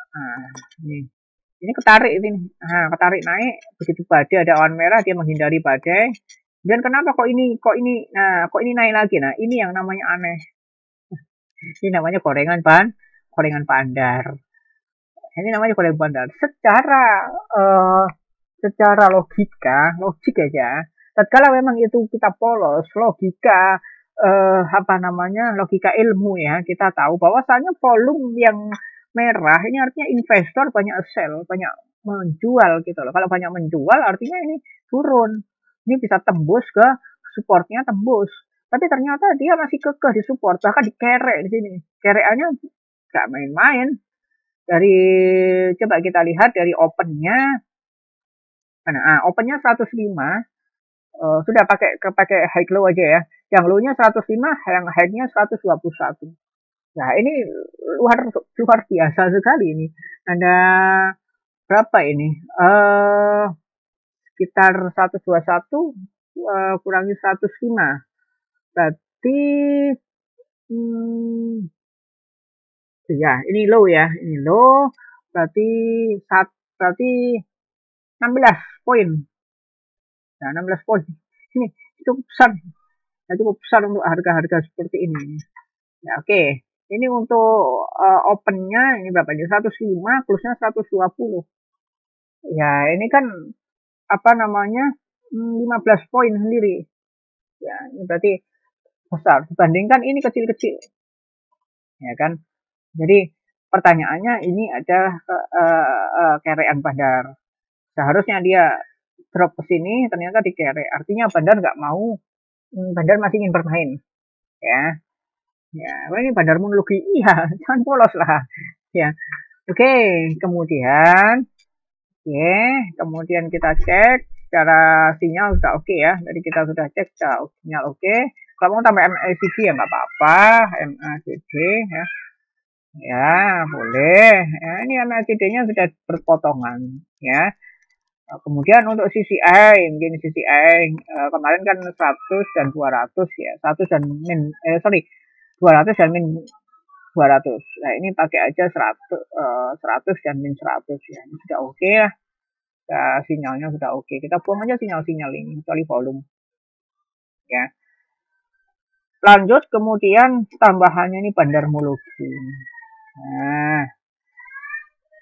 Nah, ini ketarik ini. Nah, ketarik naik, begitu badai ada awan merah dia menghindari badai. Dan kenapa kok ini kok ini naik lagi? Nah, ini yang namanya aneh. Ini namanya gorengan bandar. Ini namanya gorengan bandar. Secara logik aja. Tatkala memang itu kita polos, logika logika ilmu ya, kita tahu bahwasanya volume yang merah ini artinya investor banyak sell, banyak menjual gitu loh. Kalau banyak menjual artinya ini turun. Ini bisa tembus ke supportnya tembus. Tapi ternyata dia masih kekeh di support, bahkan dikerek di sini. Kerekannya nggak main-main. Coba kita lihat dari opennya. Opennya 105. Sudah pakai high low aja ya. Yang low-nya 105, yang high-nya 121. Nah, ini luar biasa sekali ini. Ada berapa ini? Sekitar 121 kurangi 105. Berarti ya, ini low ya. Ini low berarti 16 poin. Nah, 16 poin. Ini cukup besar. Nah, cukup besar untuk harga-harga seperti ini. Ya, oke. Ini untuk opennya ini berapa ini? 105, close-nya 120. Ya, ini kan 15 poin sendiri. Ya, ini berarti besar dibandingkan ini kecil-kecil. Ya kan? Jadi pertanyaannya ini ada kerean bandar. Seharusnya dia drop ke sini, ternyata dikerek. Artinya bandar nggak mau, bandar masih ingin bermain. Ya, ya, ini bandar monologi. Iya, jangan polos lah. Ya, oke. Kemudian kita cek secara sinyal sudah oke ya. Jadi kita sudah cek secara sinyal oke. Kalau mau tambah MACD ya nggak apa-apa, MACD ya. Ya, boleh. Ya, ini MACD-nya sudah berpotongan ya. Kemudian untuk CCI, mungkin CCI kemarin kan 100 dan 200 ya. 100 dan 200 dan min 200. Nah, ini pakai aja 100 dan min 100 ya. Ini sudah oke ya. Sinyalnya sudah oke. Kita buang aja sinyal-sinyal ini, kecuali volume. Ya. Lanjut kemudian tambahannya ini bandarmologi. Nah,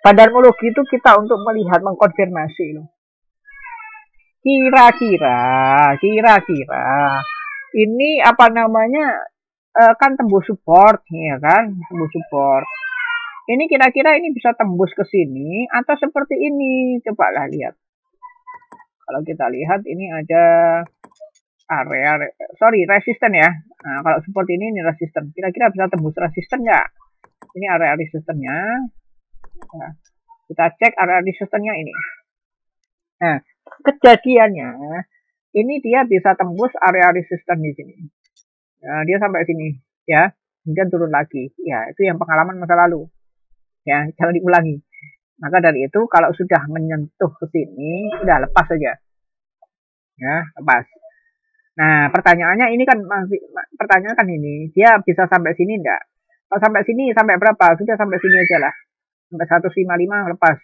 Bandarmologi itu kita untuk melihat, mengkonfirmasi loh. Kira-kira ini apa namanya, kan tembus support, ya kan, tembus support. Ini kira-kira ini bisa tembus ke sini atau seperti ini? Coba lah lihat. Kalau kita lihat ini ada area, resisten ya. Nah, kalau seperti ini resisten. Kira-kira bisa tembus resisten nggak? Ini area resistennya. Nah, kita cek area resistennya ini. Nah, kejadiannya ini dia bisa tembus area resisten di sini. Nah, dia sampai sini ya, kemudian turun lagi. Ya, itu yang pengalaman masa lalu. Ya, jangan diulangi. Maka dari itu kalau sudah menyentuh ke sini, udah lepas saja. Ya, lepas. Nah, pertanyaannya ini kan masih pertanyaan kan ini, dia bisa sampai sini enggak? Kalau sampai sini sampai berapa? Sudah sampai sini aja lah. Sampai 155 lepas.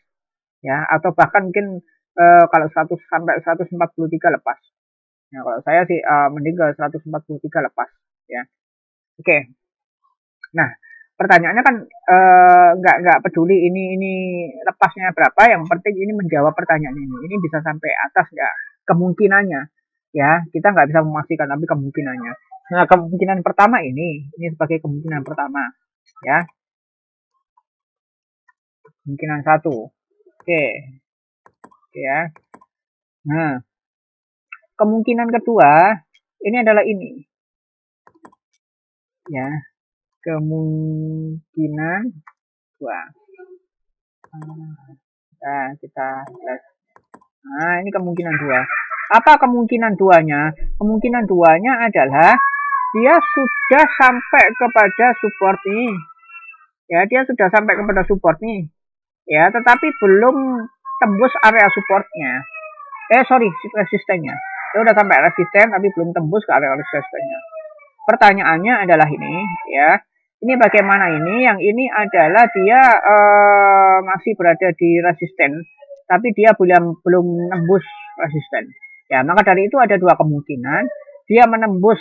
Ya, atau bahkan mungkin kalau 100 sampai 143 lepas. Nah, kalau saya sih mending ke 143 lepas, ya. Oke. Nah, pertanyaannya kan nggak peduli ini lepasnya berapa, yang penting ini menjawab pertanyaan ini. Ini bisa sampai atas nggak? Kemungkinannya, ya kita nggak bisa memastikan, tapi kemungkinannya. Nah, kemungkinan pertama ini sebagai kemungkinan pertama, ya. Kemungkinan satu, oke, ya. Nah, kemungkinan kedua ini adalah ini, ya. Kemungkinan dua. Nah, kita lihat. Nah, ini kemungkinan dua. Apa kemungkinan duanya? Kemungkinan duanya adalah dia sudah sampai kepada support nih. Ya, dia sudah sampai kepada support nih. Ya, tetapi belum tembus area supportnya. Resistennya. Dia udah sampai resisten tapi belum tembus ke area resistennya. Pertanyaannya adalah ini, ya. Ini bagaimana ini? Yang ini adalah dia masih berada di resisten, tapi dia belum menembus resisten. Ya, maka dari itu ada dua kemungkinan. Dia menembus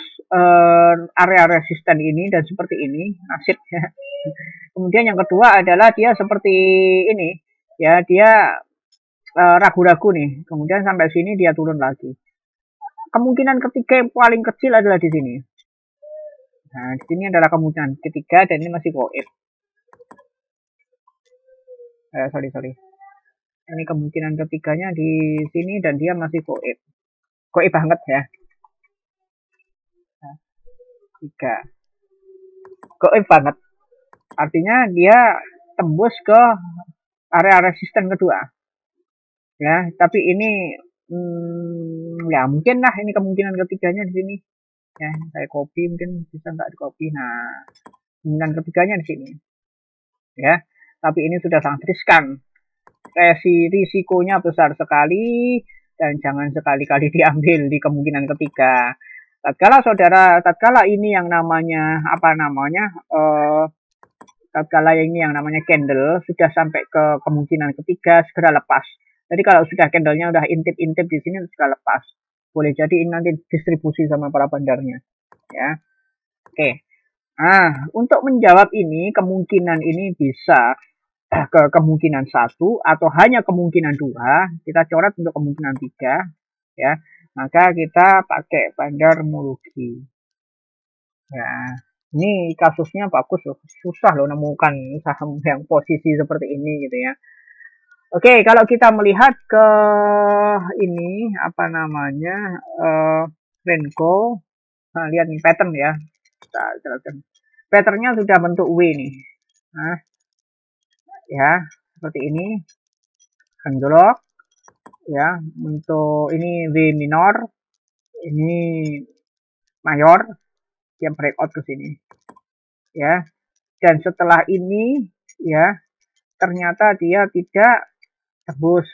area resisten ini dan seperti ini, nasib ya. Kemudian yang kedua adalah dia seperti ini, ya, dia ragu-ragu nih. Kemudian sampai sini dia turun lagi. Kemungkinan ketiga yang paling kecil adalah di sini. Nah, di sini adalah kemungkinan ketiga dan ini masih goib. Sorry. Ini kemungkinan ketiganya di sini dan dia masih goib. Goib banget ya. Nah, 3. Goib banget. Artinya dia tembus ke area resisten kedua. Ya, tapi ini ya mungkin lah ini kemungkinan ketiganya di sini. Ya, saya copy, mungkin bisa nggak di copy. Nah, kemungkinan ketiganya di sini. Ya, tapi ini sudah sangat riskan. Risikonya besar sekali dan jangan sekali-kali diambil di kemungkinan ketiga. Tatkala ini yang namanya tatkala ini yang namanya candle sudah sampai ke kemungkinan ketiga, segera lepas. Jadi kalau sudah candlenya udah intip-intip di sini segera lepas. Boleh jadi ini nanti distribusi sama para bandarnya, ya. Oke. Nah, untuk menjawab ini, kemungkinan ini bisa ke kemungkinan 1 atau hanya kemungkinan 2. Kita coret untuk kemungkinan 3, ya. Maka kita pakai bandarmologi. Ya, ini kasusnya bagus loh. Susah loh nemukan saham yang posisi seperti ini gitu ya. Oke, kalau kita melihat ke ini apa namanya Renko, nah, lihat nih pattern ya. Kita jelaskan. Patternnya sudah bentuk W nih. Nah, ya seperti ini, anjlok. Ya, untuk ini W minor, ini mayor, dia breakout ke sini. Ya, dan setelah ini ya ternyata dia tidak tebus,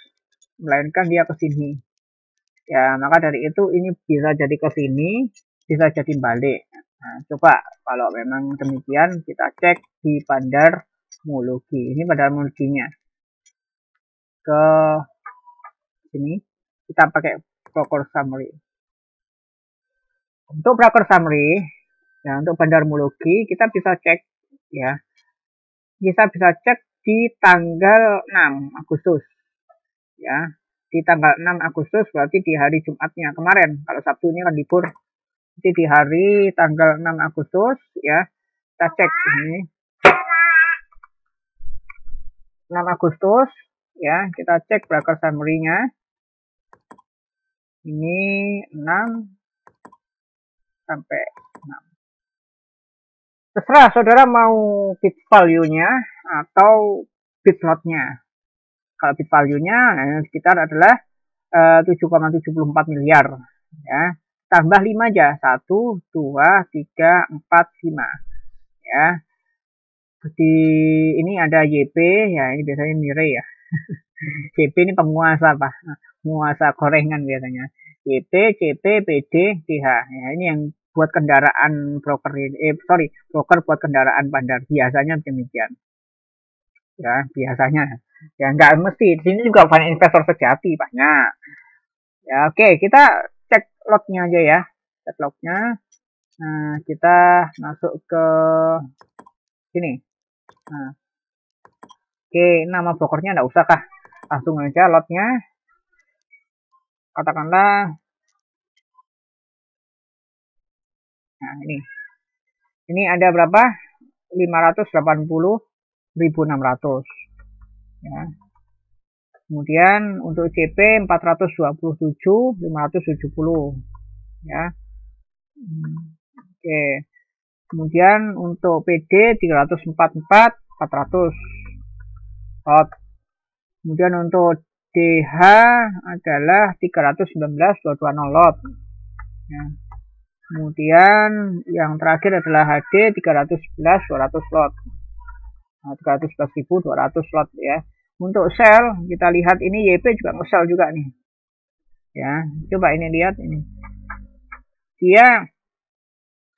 melainkan dia ke sini. Ya, maka dari itu ini bisa jadi ke sini, bisa jadi balik. Nah, coba kalau memang demikian kita cek di bandarmologi. Ini bandarmologinya. Ke sini kita pakai broker summary. Untuk broker summary, ya untuk bandarmologi kita bisa cek ya. Kita bisa cek di tanggal 6 Agustus. Ya, di tanggal 6 Agustus berarti di hari Jumatnya kemarin. Kalau Sabtu ini kan libur. Jadi di hari tanggal 6 Agustus ya, kita cek ini. 6 Agustus ya, kita cek broker summary-nya. Ini 6 sampai 6. Terserah saudara mau bid value-nya atau bid lot-nya. Kalau bid value-nya sekitar adalah 7,74 miliar ya. Tambah 5 aja. 1, 2, 3, 4, 5 ya. Di ini ada YP ya, ini biasanya Mire ya. YP ini penguasa Pak. Penguasa gorengan biasanya. YP, CP, PD, DH. Ya, ini yang buat kendaraan broker broker buat kendaraan bandar. Biasanya demikian. Ya, biasanya. Ya, nggak mesti. Di sini juga banyak investor sejati banyak. Ya, oke, kita cek lotnya aja ya. Cek lotnya. Nah, kita masuk ke sini. Nah, oke, nama brokernya nggak usah kah? Langsung aja lotnya. Katakanlah. Nah, ini ada berapa? 580.600 ya. Kemudian untuk CP 427.570 ya. Oke. Kemudian untuk PD 344.400 lot. Kemudian untuk DH adalah 319.220 lot ya. Kemudian yang terakhir adalah HD 311.200 lot. Nah, 311.200 lot ya. Untuk sell kita lihat ini YP juga nge-sell juga nih. Ya, coba ini lihat ini. Dia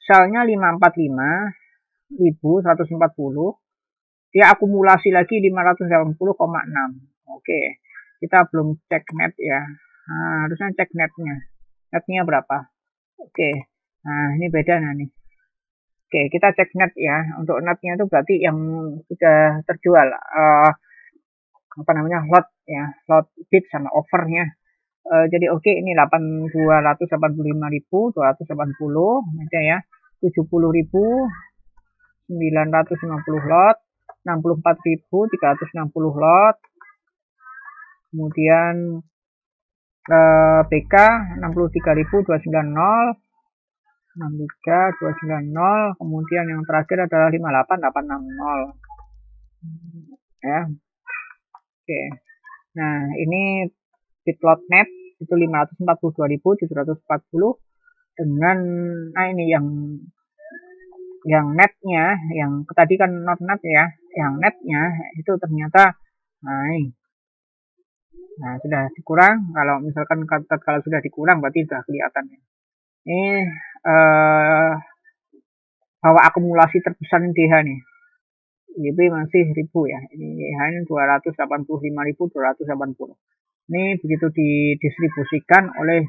sell-nya 545.140. Dia akumulasi lagi 580,6. Oke. Kita belum cek net ya. Nah, harusnya cek netnya. Netnya berapa? Oke. Nah, ini beda nih. Oke, kita cek net ya. Untuk netnya itu berarti yang sudah terjual lot ya, lot bid sama offernya. Jadi oke, ini 285.280 aja ya. 70.950 lot, 64.360 lot. Kemudian BK 63.290, 63.290. Kemudian yang terakhir adalah 58.860 ya. Oke. Nah, ini bid lot net itu 542.740 dengan ini yang netnya, yang tadi kan not net ya, yang netnya itu ternyata nah sudah dikurang. Kalau misalkan kalau sudah dikurang berarti sudah kelihatan. Ini bahwa akumulasi terbesar ini DH nih. YB masih 1000 ya. Ini hanya 285.280. Ini begitu didistribusikan oleh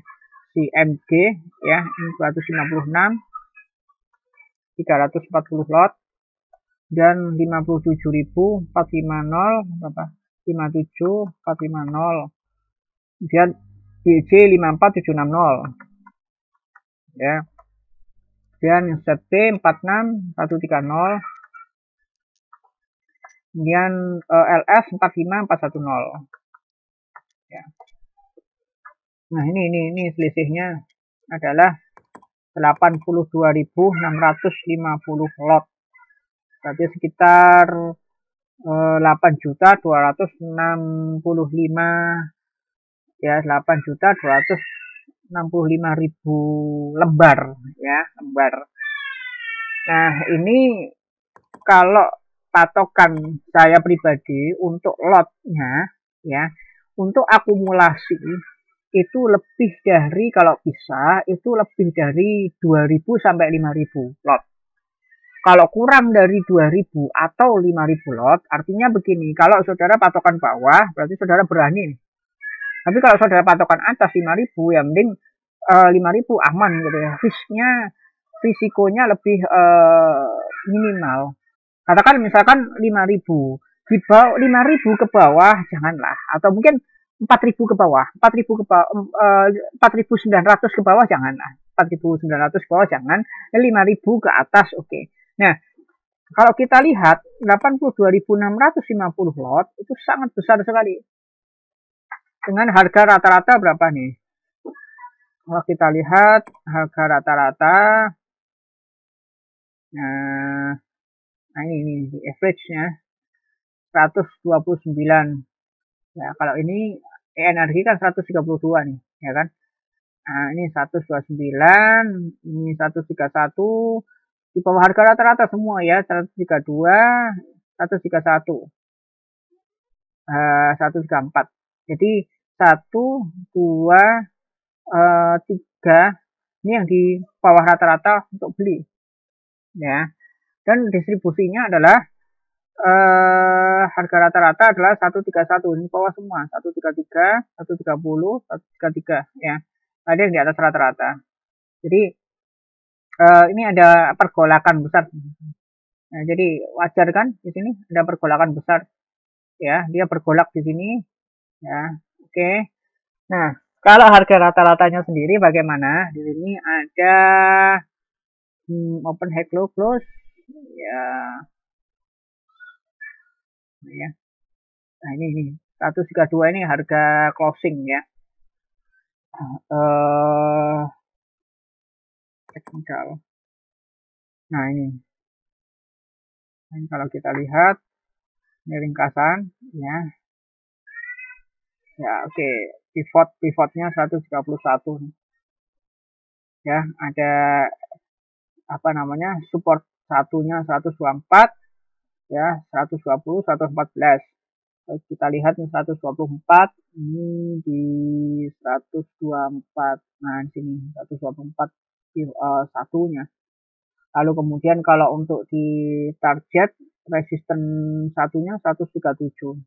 si MG ya, ini 256 340 lot dan 57.450 berapa? 57450. Kemudian BJ 54760 ya. Kemudian ZP 46130. Kemudian LS 45410 ya. Nah, ini selisihnya adalah 82.650 lot. Berarti sekitar 8.265 ya, 8.265.000 lembar ya, lembar. Nah, ini kalau patokan saya pribadi untuk lotnya ya, untuk akumulasi itu lebih dari, kalau bisa itu lebih dari 2.000 sampai 5.000 lot. Kalau kurang dari 2.000 atau 5.000 lot, artinya begini, kalau saudara patokan bawah berarti saudara berani. Tapi kalau saudara patokan atas 5.000 ya mending 5.000 aman gitu ya. Risikonya lebih minimal. Katakan misalkan 5.000. di bawah 5.000 ke bawah janganlah, atau mungkin 4.000 ke bawah, 4.900 ke bawah janganlah, 4.900 ke bawah jangan, 5.000 ke atas oke. Okay. Nah, kalau kita lihat 82.650 lot itu sangat besar sekali. Dengan harga rata-rata berapa nih? Kalau kita lihat harga rata-rata, nah ini average-nya 129. Ya, kalau ini energi kan 132 nih, ya kan? Nah, ini 129, ini 131, di bawah harga rata-rata semua ya, 132, 131, 134. Jadi 1, 2, 3, ini yang di bawah rata-rata untuk beli. Ya. Dan distribusinya adalah harga rata-rata adalah 131, ini bawah semua, 133, 130, 133 ya. Ada yang di atas rata-rata. Jadi ini ada pergolakan besar. Nah, jadi wajar kan di sini ada pergolakan besar. Ya, dia bergolak di sini. Ya, oke. Nah, kalau harga rata-ratanya sendiri bagaimana? Di sini ada open high low close. Ya. Ya. Nah, ini 132 ini harga closing ya. Technical. Nah, ini kalau kita lihat ini ringkasan ya. Ya, oke. Pivotnya 131. Ya, ada apa namanya? Support satunya 124 ya, 120, 114. Kita lihat nih 124, ini di 124. Nah, di sini 124 satunya. Lalu kemudian kalau untuk di target resisten satunya 137.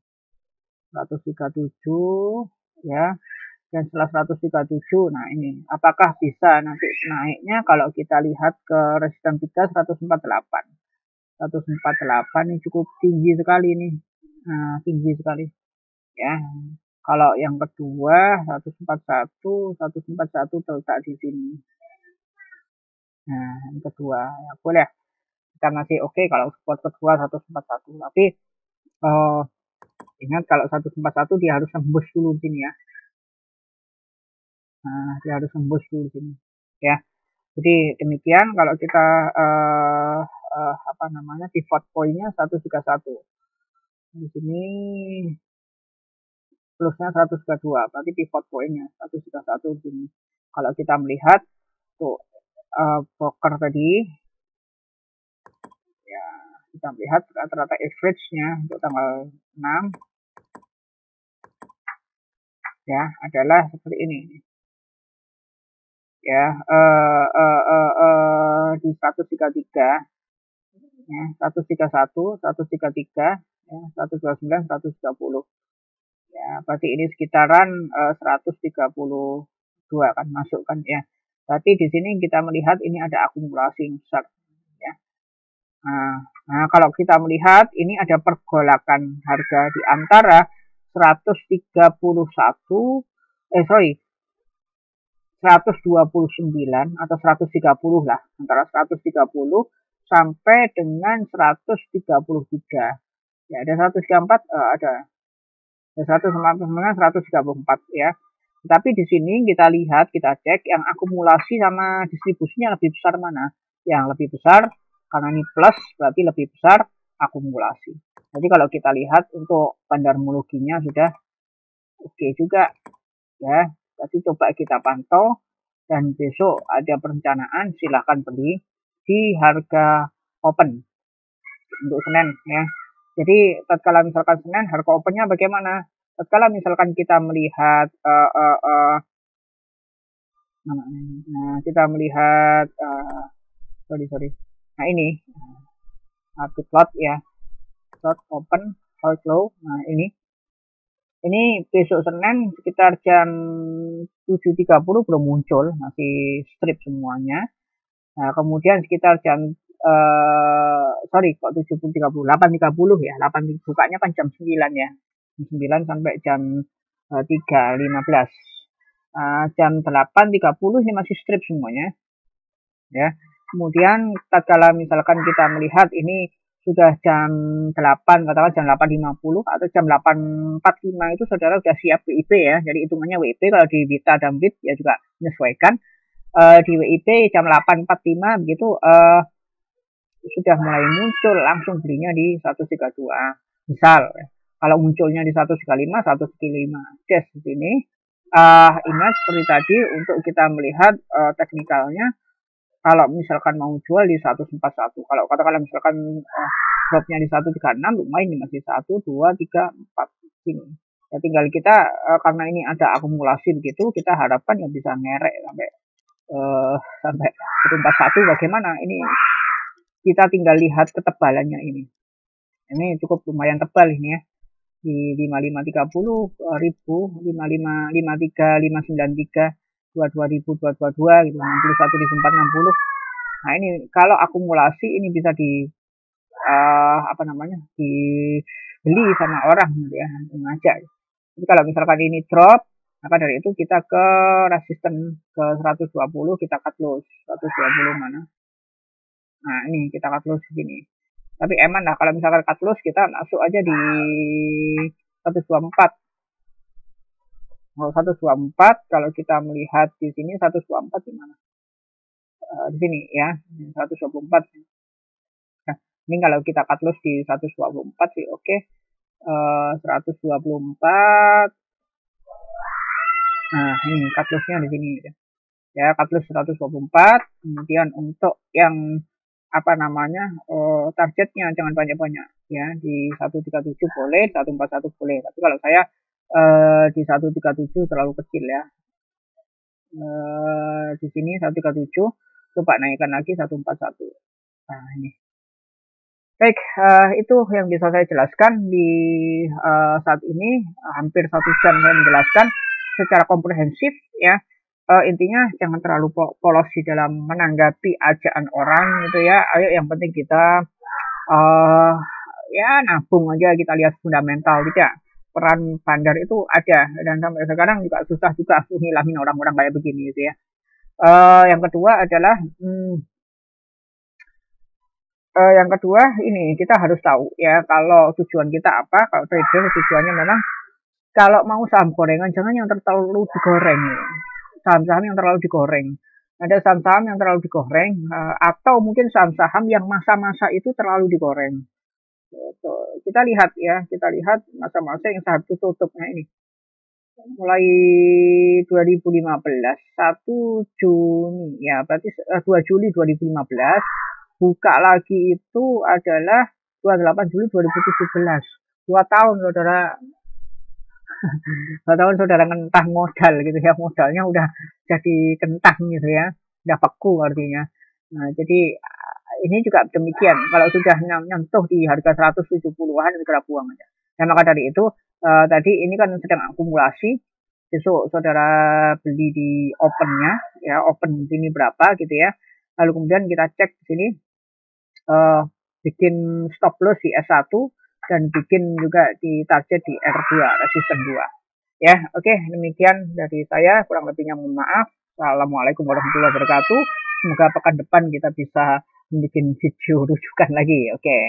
137 ya. Dan setelah 137, nah ini apakah bisa nanti naiknya kalau kita lihat ke resisten 3 148. 148 ini cukup tinggi sekali nih. Nah, tinggi sekali. Ya. Kalau yang kedua 141 terletak di sini. Nah, yang kedua ya boleh kita masih oke kalau support kedua 141. Tapi ingat kalau 141 dia harus tembus dulu di sini ya. Nah, dia harus tembus dulu di sini. Ya. Jadi demikian kalau kita apa namanya pivot point-nya 131. Di sini plusnya 132, berarti pivot point-nya 131 di sini. Kalau kita melihat tuh broker tadi ya, kita melihat rata-rata average-nya untuk tanggal 6 ya adalah seperti ini. Ya, di 133 ya, 131, 133 ya, 129, 130. Ya, berarti ini sekitaran 132 kan masuk kan ya. Berarti di sini kita melihat ini ada akumulasi besar ya. Nah, kalau kita melihat ini ada pergolakan harga di antara 129 atau 130 lah, antara 130 sampai dengan 133. Ya, ada 134 ada 134 ya. Tapi di sini kita lihat, kita cek yang akumulasi sama distribusinya lebih besar mana? Yang lebih besar karena ini plus berarti lebih besar akumulasi. Jadi kalau kita lihat untuk bandarmologinya sudah oke juga ya. Jadi coba kita pantau dan besok ada perencanaan silahkan beli di harga open untuk Senin ya. Jadi tatkala misalkan Senin harga opennya bagaimana? Tatkala misalkan kita melihat kita melihat sorry. Nah ini market lot ya. Lot open, hold low. Nah ini besok Senin sekitar jam 7.30 belum muncul, masih strip semuanya. Nah, kemudian sekitar jam sorry kok 7.30, 8.30 ya, 8 bukanya kan jam 9 ya, jam 9 sampai jam 3.15. Jam 8.30 ini masih strip semuanya ya. Kemudian tatkala misalkan kita melihat ini sudah jam 8, katakan jam 8.50 atau jam 8.45 itu saudara sudah siap WIP ya. Jadi hitungannya WIP, kalau di Wita dan Bit ya juga menyesuaikan. Di WIP jam 8.45 begitu sudah mulai muncul, langsung belinya di 132. Misal kalau munculnya di 135, 135 des di sini. Ingat seperti tadi untuk kita melihat teknikalnya, kalau misalkan mau jual di 141, kalau katakanlah misalkan dropnya di 136, lumayan ini masih 1, 2, 3, 4 sini. Ya tinggal kita karena ini ada akumulasi begitu, kita harapkan ya bisa ngerek sampai 141. Bagaimana ini, kita tinggal lihat ketebalannya ini. Ini cukup lumayan tebal ini ya. Di 5530 ribu, 55 53 593 22.000 222 gitu, 61.460. Nah ini kalau akumulasi ini bisa di dibeli sama orang gitu ya, ngajak. Jadi kalau misalkan ini drop, maka dari itu kita ke resisten ke 120, kita cut loss 120 mana. Nah ini kita cut loss segini. Tapi eman lah kalau misalkan cut loss kita masuk aja di 124. 124 kalau kita melihat di sini 124 di mana? Di sini ya, 124. Nah, ini kalau kita cut loss di 124 sih oke. 124. Nah, ini cut lossnya di sini ya, cut loss 124. Kemudian untuk yang targetnya jangan banyak-banyak ya, di 137 boleh, 141 boleh. Tapi kalau saya di 137 terlalu kecil ya. Di sini 137, coba naikkan lagi 141. Nah ini. Baik, itu yang bisa saya jelaskan di saat ini. Hampir 1 jam saya menjelaskan secara komprehensif ya. Intinya jangan terlalu polos di dalam menanggapi ajaan orang gitu ya. Ayo yang penting kita ya nabung aja, kita lihat fundamental tidak. Peran bandar itu ada dan sampai sekarang juga susah juga ngilangin orang-orang kayak begini gitu ya. Yang kedua adalah ini kita harus tahu ya, kalau tujuan kita apa. Kalau trader tujuannya memang kalau mau saham gorengan jangan yang terlalu digoreng, saham-saham yang terlalu digoreng. Ada saham-saham yang terlalu digoreng atau mungkin saham-saham yang masa-masa itu terlalu digoreng. Kita lihat masa-masa yang saham itu tutupnya ini mulai 2015 1 Juni ya, berarti 2 Juli 2015, buka lagi itu adalah 28 Juli 2017. 2 tahun saudara 2 tahun saudara ngentah modal gitu ya, modalnya udah jadi kentang gitu ya, udah beku artinya. Nah jadi ini juga demikian, kalau sudah nyentuh di harga 170-an segera buang aja. Nah maka dari itu tadi ini kan sedang akumulasi, besok saudara beli di opennya ya, open sini berapa gitu ya, lalu kemudian kita cek di sini bikin stop loss di S1 dan bikin juga di target di R2, resisten 2 ya. Oke, demikian dari saya, kurang lebihnya mohon maaf. Assalamualaikum warahmatullahi wabarakatuh. Semoga pekan depan kita bisa bikin video rujukan lagi. Oke.